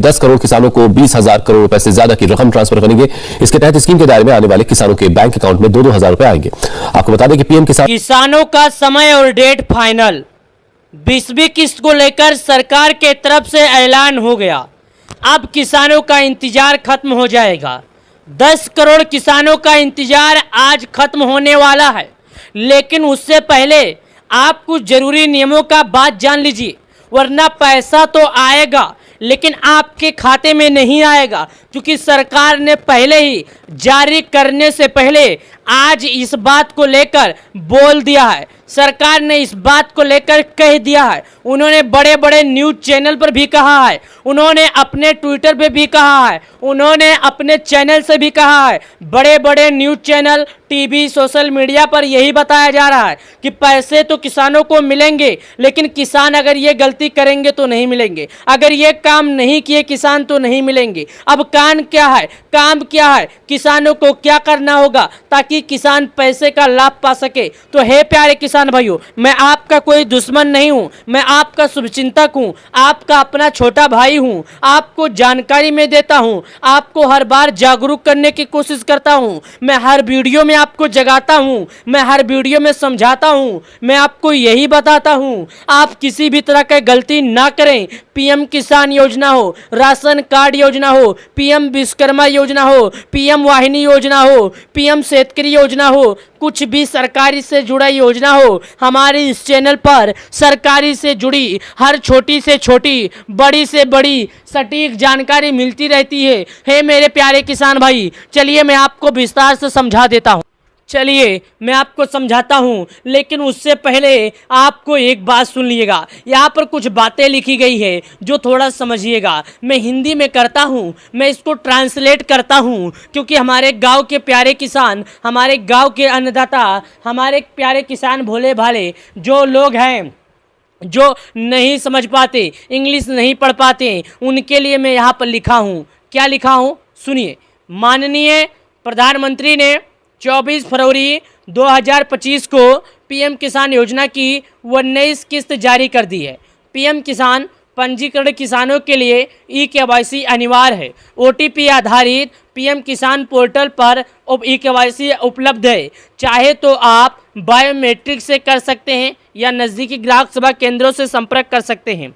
10 करोड़ किसानों को 20,000 करोड़ रुपए से ज्यादा की रकम ट्रांसफर करेंगे। इसके तहत स्कीम के दायरे में आने वाले किसानों के बैंक अकाउंट में 2-2 हजार रुपए आएंगे। आपको बता दें कि पीएम किसानों का समय और डेट फाइनल। 20वीं किस्त को लेकर सरकार के तरफ से ऐलान हो गया। अब किसानों का इंतजार खत्म हो जाएगा। 10 करोड़ किसानों का इंतजार आज खत्म होने वाला है, लेकिन उससे पहले आप कुछ जरूरी नियमों का बात जान लीजिए, वरना पैसा तो आएगा लेकिन आपके खाते में नहीं आएगा, क्योंकि सरकार ने पहले ही जारी करने से पहले आज इस बात को लेकर बोल दिया है। सरकार ने इस बात को लेकर कह दिया है। उन्होंने बड़े बड़े न्यूज चैनल पर भी कहा है, उन्होंने अपने ट्विटर पे भी कहा है, उन्होंने अपने चैनल से भी कहा है। बड़े बड़े news channel, TV, social media पर यही बताया जा रहा है कि पैसे तो किसानों को मिलेंगे, लेकिन किसान अगर ये गलती करेंगे तो नहीं मिलेंगे, अगर ये काम नहीं किए किसान तो नहीं मिलेंगे। अब काम क्या है, काम क्या है, किसानों को क्या करना होगा ताकि किसान पैसे का लाभ पा सके। तो हे प्यारे किसान भाइयों, मैं आपका कोई दुश्मन नहीं हूं, मैं आपका शुभचिंतक हूं, आपका अपना छोटा भाई हूं, आपको जानकारी में देता हूं, आपको हर बार जागरूक करने की कोशिश करता हूं। मैं हर वीडियो में आपको जगाता हूं, मैं हर वीडियो में समझाता हूं, मैं आपको यही बताता हूं आप किसी भी तरह की गलती ना करें। पीएम किसान योजना हो, राशन कार्ड योजना हो, पीएम विश्वकर्मा योजना हो, पीएम वाहिनी योजना हो, पीएम शेतकरी योजना हो, कुछ भी सरकारी से जुड़ा योजना हो, हमारे इस चैनल पर सरकारी से जुड़ी हर छोटी से छोटी, बड़ी से बड़ी सटीक जानकारी मिलती रहती है। हे मेरे प्यारे किसान भाई, चलिए मैं आपको विस्तार से समझा देता हूँ। चलिए मैं आपको समझाता हूं, लेकिन उससे पहले आपको एक बात सुन लीजिएगा। यहाँ पर कुछ बातें लिखी गई है जो थोड़ा समझिएगा। मैं हिंदी में करता हूं, मैं इसको ट्रांसलेट करता हूं, क्योंकि हमारे गांव के प्यारे किसान, हमारे गांव के अन्नदाता, हमारे प्यारे किसान भोले भाले जो लोग हैं जो नहीं समझ पाते, इंग्लिश नहीं पढ़ पाते, उनके लिए मैं यहाँ पर लिखा हूँ। क्या लिखा हूँ सुनिए। माननीय प्रधानमंत्री ने 24 फरवरी 2025 को पीएम किसान योजना की 19 किस्त जारी कर दी है। पीएम किसान पंजीकरण किसानों के लिए ई-केवाईसी अनिवार्य है। ओटीपी आधारित पीएम किसान पोर्टल पर ई-केवाईसी उपलब्ध है। चाहे तो आप बायोमेट्रिक से कर सकते हैं या नज़दीकी ग्राहक सेवा केंद्रों से संपर्क कर सकते हैं।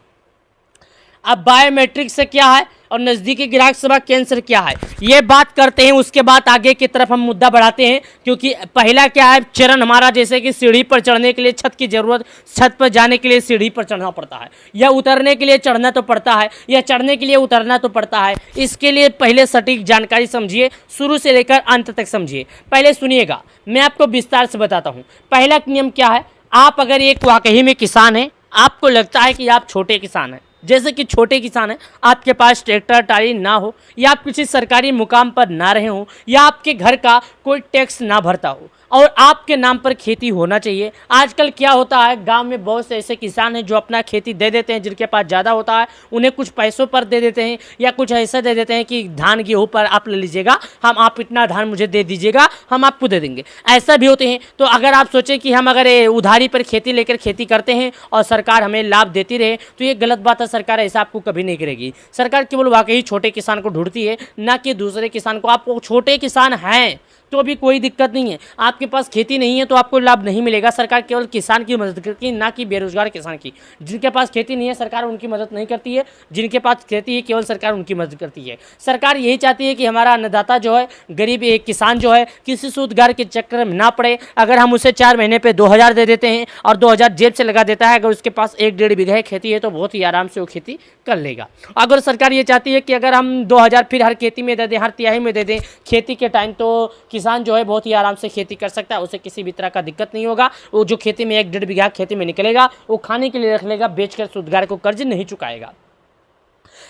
अब बायोमेट्रिक से क्या है और नज़दीकी ग्राहक सेवा केंद्र से क्या है, ये बात करते हैं। उसके बाद आगे की तरफ हम मुद्दा बढ़ाते हैं, क्योंकि पहला क्या है चरण हमारा, जैसे कि सीढ़ी पर चढ़ने के लिए छत की ज़रूरत, छत पर जाने के लिए सीढ़ी पर चढ़ना पड़ता है, या उतरने के लिए चढ़ना तो पड़ता है, या चढ़ने के लिए उतरना तो पड़ता है। इसके लिए पहले सटीक जानकारी समझिए, शुरू से लेकर अंत तक समझिए। पहले सुनिएगा, मैं आपको विस्तार से बताता हूँ। पहला नियम क्या है, आप अगर एक वाकई में किसान हैं, आपको लगता है कि आप छोटे किसान हैं, जैसे कि छोटे किसान हैं, आपके पास ट्रैक्टर टाली ना हो, या आप किसी सरकारी मुकाम पर ना रहे हो, या आपके घर का कोई टैक्स ना भरता हो, और आपके नाम पर खेती होना चाहिए। आजकल क्या होता है, गांव में बहुत से ऐसे किसान हैं जो अपना खेती दे देते हैं, जिनके पास ज़्यादा होता है उन्हें कुछ पैसों पर दे देते हैं, या कुछ ऐसा दे देते हैं कि धान गेहूँ पर आप ले लीजिएगा, आप इतना धान मुझे दे दीजिएगा, हम आपको दे देंगे। ऐसा भी होते हैं। तो अगर आप सोचें कि हम अगर उधारी पर खेती लेकर खेती करते हैं और सरकार हमें लाभ देती रहे, तो ये गलत बात है। सरकार ऐसा आपको कभी नहीं करेगी। सरकार केवल वाकई छोटे किसान को ढूंढती है, ना कि दूसरे किसान को। आप छोटे किसान हैं तो भी कोई दिक्कत नहीं है, आपके पास खेती नहीं है तो आपको लाभ नहीं मिलेगा। सरकार केवल किसान की मदद करती है, ना कि बेरोजगार किसान की। जिनके पास खेती नहीं है सरकार उनकी मदद नहीं करती है, जिनके पास खेती है केवल सरकार उनकी मदद करती है। सरकार यही चाहती है कि हमारा अन्नदाता जो है, गरीब एक किसान जो है, किसी सूदगार के चक्कर में ना पड़े। अगर हम उसे 4 महीने पे 2000 दे देते हैं और 2000 जेब से लगा देता है, अगर उसके पास 1-1.5 बीघा खेती है तो बहुत ही आराम से वो खेती कर लेगा। अगर सरकार ये चाहती है कि अगर हम 2000 फिर हर खेती में दे दें, हर तिहाई में दे दें खेती के टाइम, तो किसान जो है बहुत ही आराम से खेती कर सकता है, उसे किसी भी तरह का दिक्कत नहीं होगा। वो जो खेती में 1-1.5 बीघा खेती में निकलेगा वो खाने के लिए रख लेगा, बेचकर सूदगार को कर्ज नहीं चुकाएगा।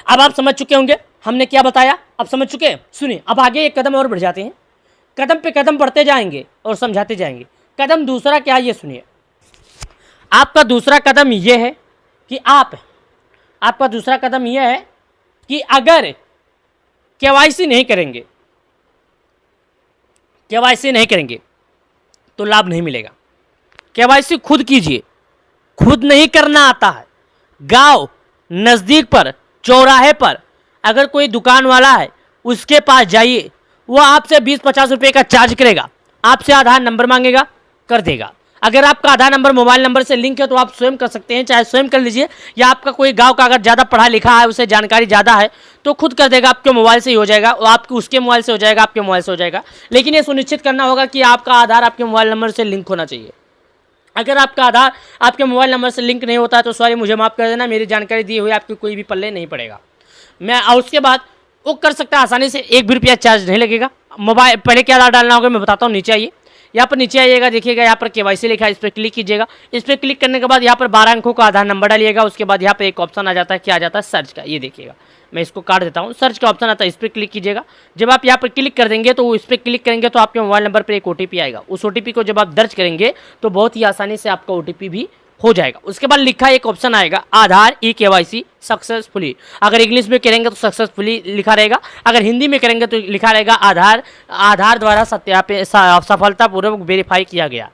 अब आप समझ चुके होंगे हमने क्या बताया, अब समझ चुके हैं। सुनिए, अब आगे एक कदम और बढ़ जाते हैं, कदम पे कदम बढ़ते जाएंगे और समझाते जाएंगे। कदम दूसरा क्या है ये सुनिए। आपका दूसरा कदम यह है कि आपका दूसरा कदम यह है कि अगर केवाईसी नहीं करेंगे, केवाईसी नहीं करेंगे तो लाभ नहीं मिलेगा। केवाईसी खुद कीजिए, खुद नहीं करना आता है। गांव नज़दीक पर, चौराहे पर अगर कोई दुकान वाला है उसके पास जाइए, वो आपसे 20-50 रुपये का चार्ज करेगा, आपसे आधार नंबर मांगेगा, कर देगा। अगर आपका आधार नंबर मोबाइल नंबर से लिंक है तो आप स्वयं कर सकते हैं, चाहे स्वयं कर लीजिए, या आपका कोई गांव का अगर ज़्यादा पढ़ा लिखा है, उसे जानकारी ज़्यादा है तो खुद कर देगा, आपके मोबाइल से ही हो जाएगा, और आपके उसके मोबाइल से हो जाएगा, आपके मोबाइल से हो जाएगा। लेकिन ये सुनिश्चित करना होगा कि आपका आधार आपके मोबाइल नंबर से लिंक होना चाहिए। अगर आपका आधार आपके मोबाइल नंबर से लिंक नहीं होता है तो सॉरी, मुझे माफ़ कर देना, मेरी जानकारी दी हुई आपकी कोई भी पल्ले नहीं पड़ेगा। और उसके बाद वो कर सकता है आसानी से, 1 भी रुपया चार्ज नहीं लगेगा। मोबाइल पहले क्या आधार डालना होगा मैं बताता हूँ। नीचे आइए, यहाँ पर नीचे आइएगा, देखिएगा यहाँ पर KYC लिखा है, इस पर क्लिक कीजिएगा। इस पर क्लिक करने के बाद यहाँ पर 12 अंकों का आधार नंबर डालिएगा। उसके बाद यहाँ पर एक ऑप्शन आ जाता है, क्या आ जाता है, सर्च का। ये देखिएगा, मैं इसको काट देता हूँ, सर्च का ऑप्शन आता है, इस पर क्लिक कीजिएगा। जब आप यहाँ पर क्लिक कर देंगे तो इस पर क्लिक करेंगे तो आपके मोबाइल नंबर पर एक OTP आएगा। उस OTP को जब आप दर्ज करेंगे तो बहुत ही आसानी से आपका OTP भी हो जाएगा। उसके बाद लिखा एक ऑप्शन आएगा, आधार KYC सक्सेसफुली। अगर इंग्लिश में करेंगे तो सक्सेसफुली लिखा रहेगा, अगर हिंदी में करेंगे तो लिखा रहेगा आधार द्वारा सफलतापूर्वक वेरीफाई किया गया।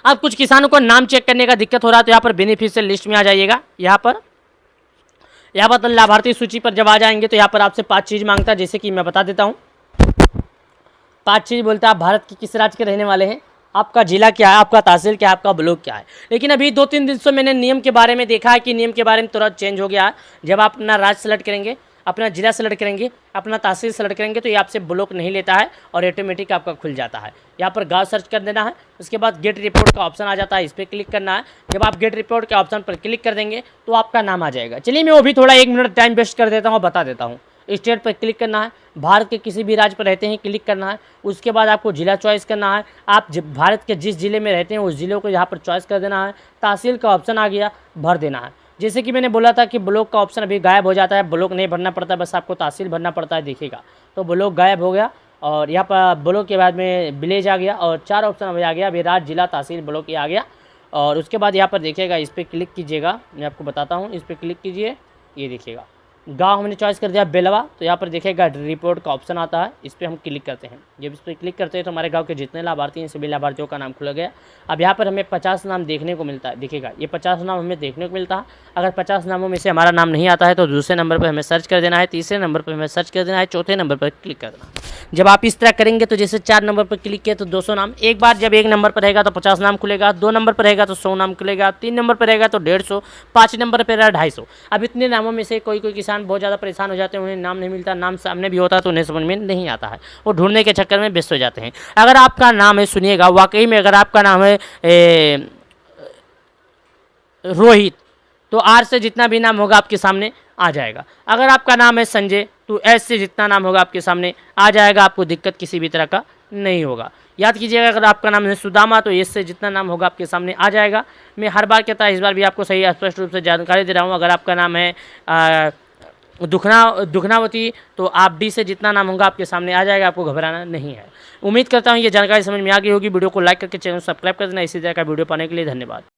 अब कुछ किसानों को नाम चेक करने का दिक्कत हो रहा है तो यहाँ पर बेनिफिशियल लिस्ट में आ जाइएगा। यहाँ पर तो लाभार्थी सूची पर जब आ जाएंगे तो यहाँ पर आपसे 5 चीज़ मांगता है, जैसे कि मैं बता देता हूँ। 5 चीज़ बोलता है, आप भारत के किस राज्य के रहने वाले हैं, आपका जिला क्या है, आपका तहसील क्या है, आपका ब्लॉक क्या है। लेकिन अभी 2-3 दिन से मैंने नियम के बारे में देखा है कि नियम के बारे में तुरंत चेंज हो गया है। जब आप अपना राज्य सेलेक्ट करेंगे, अपना जिला सेलेक्ट करेंगे, अपना तहसील सेलेक्ट करेंगे तो ये आपसे ब्लॉक नहीं लेता है और ऑटोमेटिक आपका खुल जाता है। यहाँ पर गाँव सर्च कर देना है। उसके बाद गेट रिपोर्ट का ऑप्शन आ जाता है, इस पर क्लिक करना है। जब आप गेट रिपोर्ट के ऑप्शन पर क्लिक कर देंगे तो आपका नाम आ जाएगा। चलिए मैं वो भी थोड़ा 1 मिनट टाइम वेस्ट कर देता हूँ, बता देता हूँ। स्टेट पर क्लिक करना है, भारत के किसी भी राज्य पर रहते हैं क्लिक करना है। उसके बाद आपको जिला चॉइस करना है, आप भारत के जिस जिले में रहते हैं उस जिले को यहाँ पर चॉइस कर देना है। तहसील का ऑप्शन आ गया, भर देना है। जैसे कि मैंने बोला था कि ब्लॉक का ऑप्शन अभी गायब हो जाता है, ब्लॉक नहीं भरना पड़ता, बस आपको तहसील भरना पड़ता है। देखिएगा तो ब्लॉक गायब हो गया और यहाँ पर ब्लॉक के बाद में विलेज आ गया और 4 ऑप्शन अभी आ गया, अभी राज्य, जिला, तहसील, ब्लॉक ये आ गया। और उसके बाद यहाँ पर देखिएगा, इस पर क्लिक कीजिएगा, मैं आपको बताता हूँ, इस पर क्लिक कीजिए। ये देखिएगा गांव हमने चॉइस कर दिया बेलवा, तो यहाँ पर देखिएगा रिपोर्ट का ऑप्शन आता है, इस पर हम क्लिक करते हैं। जब इस पर क्लिक करते हैं तो हमारे गांव के जितने लाभार्थी हैं सभी लाभार्थियों का नाम खुल गया। अब यहाँ पर हमें 50 नाम देखने को मिलता है, देखिएगा ये 50 नाम हमें देखने को मिलता है। अगर 50 नामों में से हमारा नाम नहीं आता है तो दूसरे नंबर पर हमें सर्च कर देना है, तीसरे नंबर पर हमें सर्च कर देना है, चौथे नंबर पर क्लिक कर देना। जब आप इस तरह करेंगे तो जैसे 4 नंबर पर क्लिक किया तो 200 नाम, एक बार जब 1 नंबर पर रहेगा तो 50 नाम खुलेगा, 2 नंबर पर रहेगा तो 100 नाम खुलेगा, 3 नंबर पर रहेगा तो 150, 5 नंबर पर रहेगा 250। अब इतने नामों में से कोई किसान बहुत ज़्यादा परेशान हो जाते हैं, उन्हें नाम नहीं मिलता, नाम सामने भी होता है तो उन्हें समझ में नहीं आता है, वो ढूंढने के चक्कर में व्यस्त हो जाते हैं। अगर आपका नाम है, सुनिएगा, वाकई में अगर आपका नाम है रोहित तो R से जितना भी नाम होगा आपके सामने आ जाएगा। अगर आपका नाम है संजय तो S से जितना नाम होगा आपके सामने आ जाएगा, आपको दिक्कत किसी भी तरह का नहीं होगा। याद कीजिएगा, अगर आपका नाम है सुदामा तो S से जितना नाम होगा आपके सामने आ जाएगा। मैं हर बार कहता है, इस बार भी आपको सही स्पष्ट रूप से जानकारी दे रहा हूँ। अगर आपका नाम है दुखनावती तो आप D से जितना नाम होगा आपके सामने आ जाएगा, आपको घबराना नहीं है। उम्मीद करता हूँ ये जानकारी समझ में आ गई होगी। वीडियो को लाइक करके चैनल सब्सक्राइब कर देना। इसी तरह का वीडियो पाने के लिए धन्यवाद।